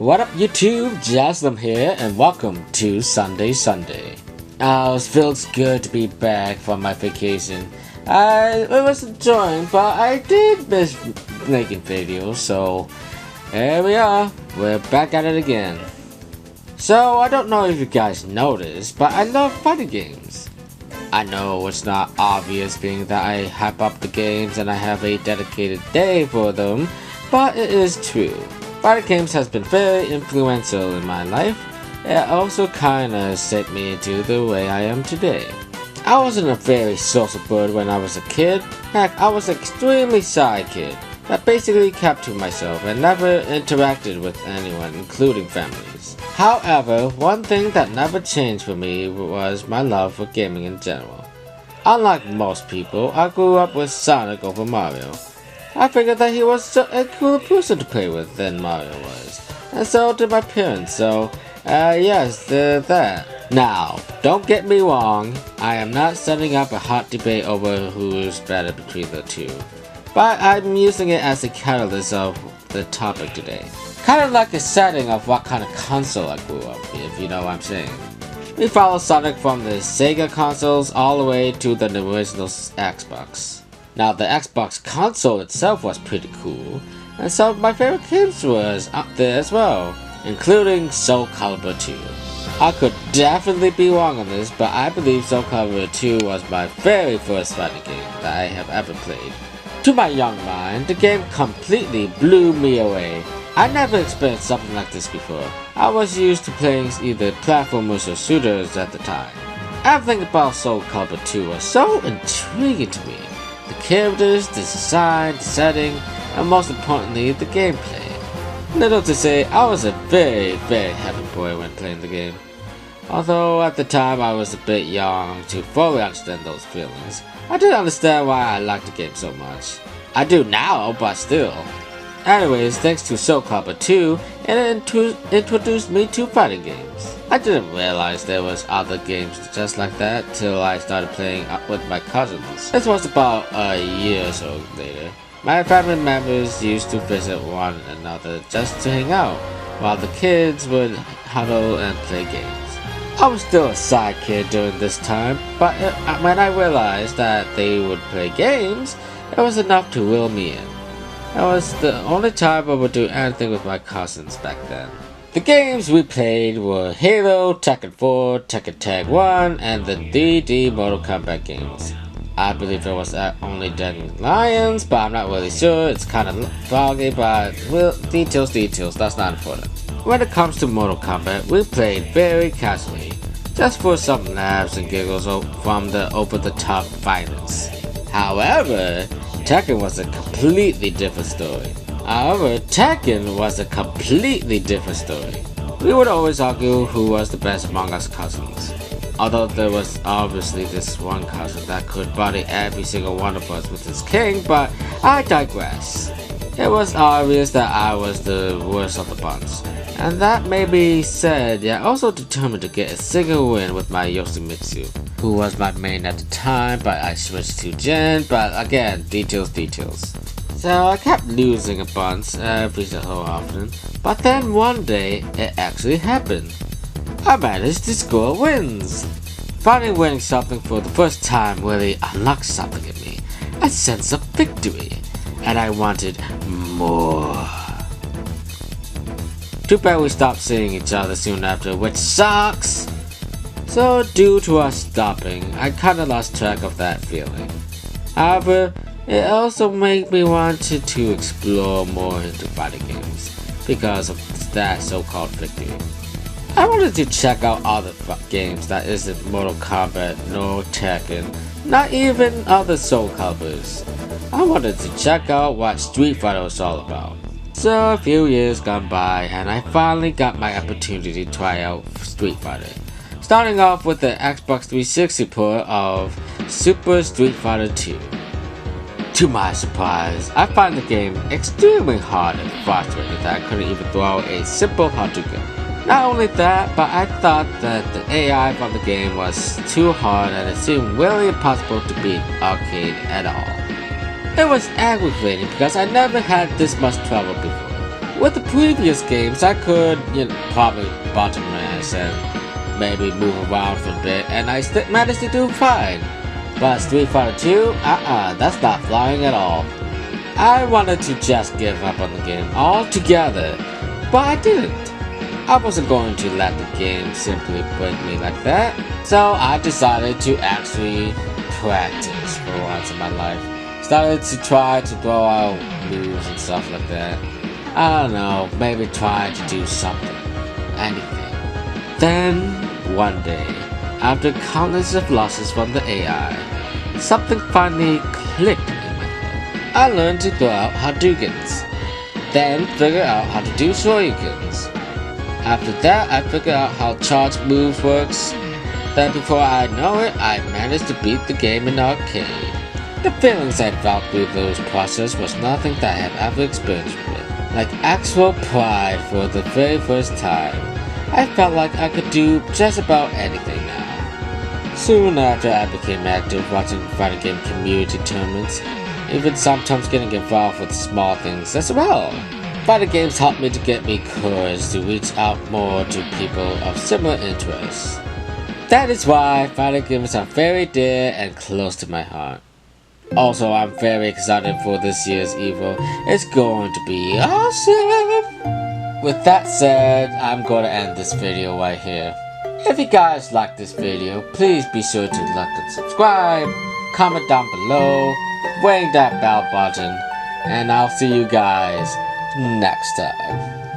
What up YouTube, Jaslim here and welcome to Sunday. It feels good to be back from my vacation. I was enjoying, but I did miss making videos, so here we are, we're back at it again. So I don't know if you guys noticed, but I love fighting games. I know it's not obvious being that I hype up the games and I have a dedicated day for them, but it is true. Fighting games has been very influential in my life. It also kinda shaped me into the way I am today. I wasn't a very social bird when I was a kid. Heck, I was an extremely shy kid that basically kept to myself and never interacted with anyone, including families. However, one thing that never changed for me was my love for gaming in general. Unlike most people, I grew up with Sonic over Mario. I figured that he was a cooler person to play with than Mario was, and so did my parents, so yes, that. Now, don't get me wrong, I am not setting up a hot debate over who is better between the two, but I'm using it as a catalyst of the topic today. Kind of like a setting of what kind of console I grew up with, if you know what I'm saying. We follow Sonic from the Sega consoles all the way to the original Xbox. Now, the Xbox console itself was pretty cool, and some of my favorite games was up there as well, including Soul Calibur 2. I could definitely be wrong on this, but I believe Soul Calibur 2 was my very first fighting game that I have ever played. To my young mind, the game completely blew me away. I never experienced something like this before. I was used to playing either platformers or shooters at the time. Everything about Soul Calibur 2 was so intriguing to me. The characters, the design, the setting, and most importantly, the gameplay. Little to say, I was a very happy boy when playing the game. Although at the time I was a bit young to fully understand those feelings, I did understand why I liked the game so much. I do now, but still. Anyways, thanks to Soul Calibur 2, it introduced me to fighting games. I didn't realize there was other games just like that till I started playing with my cousins. This was about a year or so later. My family members used to visit one another just to hang out, while the kids would huddle and play games. I was still a side kid during this time, but when I realized that they would play games, it was enough to reel me in. It was the only time I would do anything with my cousins back then. The games we played were Halo, Tekken 4, Tekken Tag 1, and the 3D Mortal Kombat games. I believe it was only Deadly Lions, but I'm not really sure. It's kind of foggy, but well, details, that's not important. When it comes to Mortal Kombat, we played very casually, just for some laughs and giggles from the over-the-top violence. However, Tekken was a completely different story. We would always argue who was the best among us cousins. Although there was obviously this one cousin that could body every single one of us with his king, but I digress. It was obvious that I was the worst of the bunch, and that may be said, yet also determined to get a single win with my Yoshimitsu, who was my main at the time, but I switched to Jin, but again, details. So I kept losing a bunch every so often, but then one day, it actually happened. I managed to score wins. Finally winning something for the first time really unlocked something in me, a sense of victory, and I wanted more. Too bad we stopped seeing each other soon after, which sucks! So due to us stopping, I kinda lost track of that feeling. However, it also made me want to explore more into fighting games, because of that so-called victory. I wanted to check out other games that isn't Mortal Kombat, nor Tekken, not even other Soul Caliburs. I wanted to check out what Street Fighter was all about. So a few years gone by and I finally got my opportunity to try out Street Fighter. Starting off with the Xbox 360 port of Super Street Fighter 2. To my surprise, I find the game extremely hard and frustrating that I couldn't even throw a simple Hadouken. Not only that, but I thought that the AI from the game was too hard and it seemed really impossible to beat arcade at all. It was aggravating because I never had this much trouble before. With the previous games, I could, probably button mash and maybe move around for a bit, and I managed to do fine. But Street Fighter 2, that's not flying at all. I wanted to just give up on the game altogether, but I didn't. I wasn't going to let the game simply break me like that, so I decided to actually practice for once in my life. Started to try to throw out moves and stuff like that. I don't know, maybe try to do something, anything. Then, one day, after countless of losses from the AI, something finally clicked in my head. I learned to throw out Hadoukens, then figured out how to do Shoryukens. After that, I figured out how charge moves works. Then before I know it, I managed to beat the game in arcade. The feelings I felt through those process was nothing that I had ever experienced with. Like actual pride for the very first time. I felt like I could do just about anything now. Soon after, I became active watching fighting game community tournaments, even sometimes getting involved with small things as well. Fighting games helped me to get me courage to reach out more to people of similar interests. That is why fighting games are very dear and close to my heart. Also, I'm very excited for this year's Evo. It's going to be awesome! With that said, I'm going to end this video right here. If you guys like this video, please be sure to like and subscribe, comment down below, ring that bell button, and I'll see you guys next time.